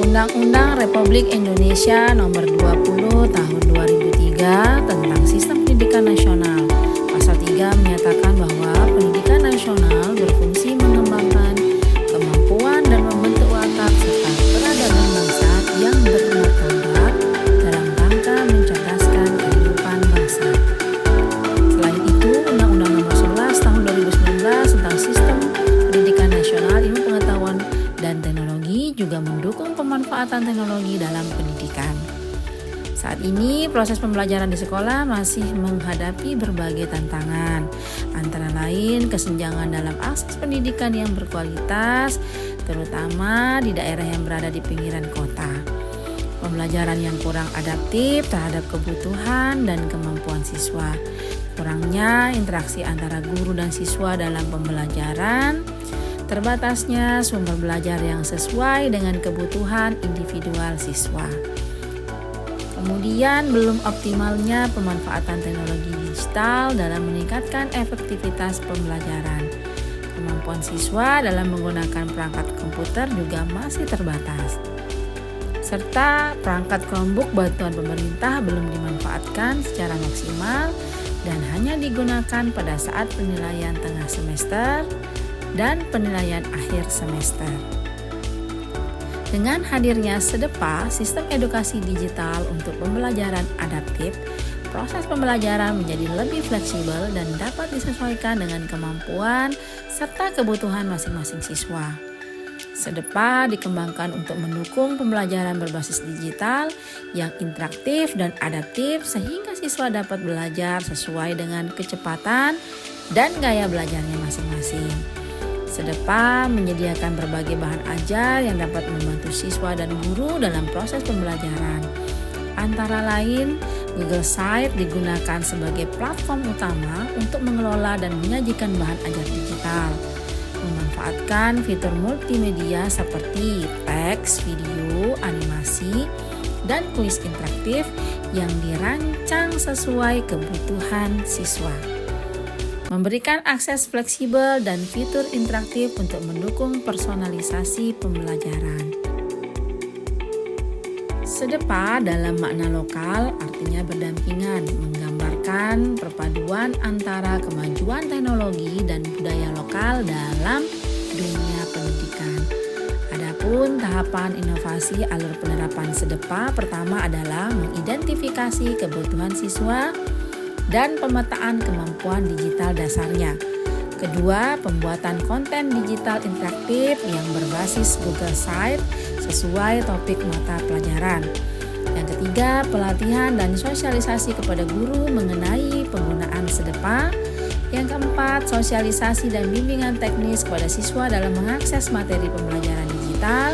Undang-Undang Republik Indonesia Nomor 20 Tahun 2003 tentang Sistem Pendidikan Nasional. Pasal 3 menyatakan bahwa pendidikan nasional berfungsi mengembangkan kemampuan dan membentuk watak serta peradaban bangsa yang bermartabat dalam rangka mencerdaskan kehidupan bangsa. Selain itu, Undang-Undang Nomor 11 Tahun 2019 tentang Sistem Pendidikan Nasional Ilmu Pengetahuan dan Teknologi juga mendukung pemanfaatan teknologi dalam pendidikan. Saat ini, proses pembelajaran di sekolah masih menghadapi berbagai tantangan, antara lain kesenjangan dalam akses pendidikan yang berkualitas, terutama di daerah yang berada di pinggiran kota. Pembelajaran yang kurang adaptif terhadap kebutuhan dan kemampuan siswa, kurangnya interaksi antara guru dan siswa dalam pembelajaran, terbatasnya sumber belajar yang sesuai dengan kebutuhan individual siswa. Kemudian belum optimalnya pemanfaatan teknologi digital dalam meningkatkan efektivitas pembelajaran. Kemampuan siswa dalam menggunakan perangkat komputer juga masih terbatas. Serta perangkat Chromebook bantuan pemerintah belum dimanfaatkan secara maksimal dan hanya digunakan pada saat penilaian tengah semester dan penilaian akhir semester. Dengan hadirnya SEDEPA, Sistem Edukasi Digital untuk Pembelajaran Adaptif, proses pembelajaran menjadi lebih fleksibel dan dapat disesuaikan dengan kemampuan serta kebutuhan masing-masing siswa. SEDEPA dikembangkan untuk mendukung pembelajaran berbasis digital yang interaktif dan adaptif sehingga siswa dapat belajar sesuai dengan kecepatan dan gaya belajarnya masing-masing. SEDEPA menyediakan berbagai bahan ajar yang dapat membantu siswa dan guru dalam proses pembelajaran. Antara lain, Google Site digunakan sebagai platform utama untuk mengelola dan menyajikan bahan ajar digital. Memanfaatkan fitur multimedia seperti teks, video, animasi, dan kuis interaktif yang dirancang sesuai kebutuhan siswa. Memberikan akses fleksibel dan fitur interaktif untuk mendukung personalisasi pembelajaran. SEDEPA dalam makna lokal artinya berdampingan, menggambarkan perpaduan antara kemajuan teknologi dan budaya lokal dalam dunia pendidikan. Adapun tahapan inovasi alur penerapan SEDEPA pertama adalah mengidentifikasi kebutuhan siswa dan pemetaan kemampuan digital dasarnya. Kedua, pembuatan konten digital interaktif yang berbasis Google Site sesuai topik mata pelajaran. Yang ketiga, pelatihan dan sosialisasi kepada guru mengenai penggunaan SEDEPA. Yang keempat, sosialisasi dan bimbingan teknis kepada siswa dalam mengakses materi pembelajaran digital.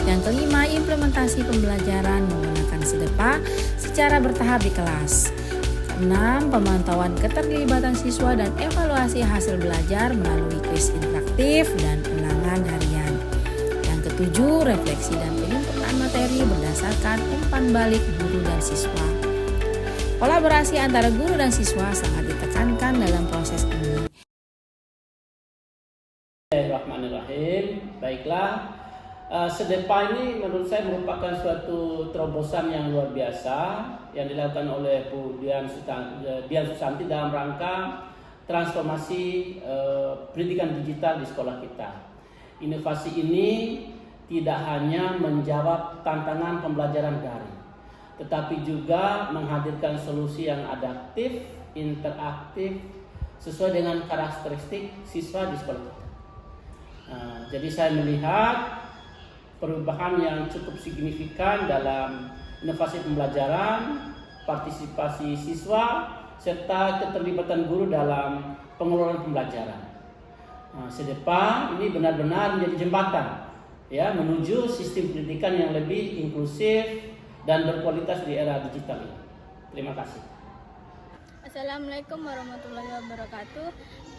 Yang kelima, implementasi pembelajaran menggunakan SEDEPA secara bertahap di kelas. 6. Pemantauan keterlibatan siswa dan evaluasi hasil belajar melalui kuis interaktif dan ulangan harian. Yang ketujuh, refleksi dan penyempurnaan materi berdasarkan umpan balik guru dan siswa. Kolaborasi antara guru dan siswa sangat ditekankan dalam proses ini. Bismillahirrahmanirrahim. Baiklah, SEDEPA ini menurut saya merupakan suatu terobosan yang luar biasa yang dilakukan oleh Bu Dian Susanti dalam rangka transformasi pendidikan digital di sekolah kita. Inovasi ini tidak hanya menjawab tantangan pembelajaran daring, tetapi juga menghadirkan solusi yang adaptif, interaktif, sesuai dengan karakteristik siswa di sekolah kita. Jadi saya melihat perubahan yang cukup signifikan dalam inovasi pembelajaran, partisipasi siswa, serta keterlibatan guru dalam pengelolaan pembelajaran. SEDEPA ini benar-benar menjadi jembatan ya menuju sistem pendidikan yang lebih inklusif dan berkualitas di era digital ini. Terima kasih. Assalamualaikum warahmatullahi wabarakatuh.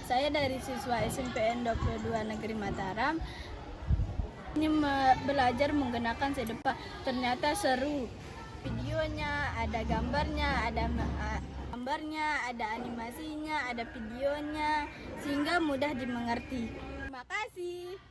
Saya dari siswa SMPN 22 Negeri Mataram. Ini belajar menggunakan SEDEPA, ternyata seru. Videonya, ada gambarnya, ada animasinya, ada videonya, sehingga mudah dimengerti. Terima kasih.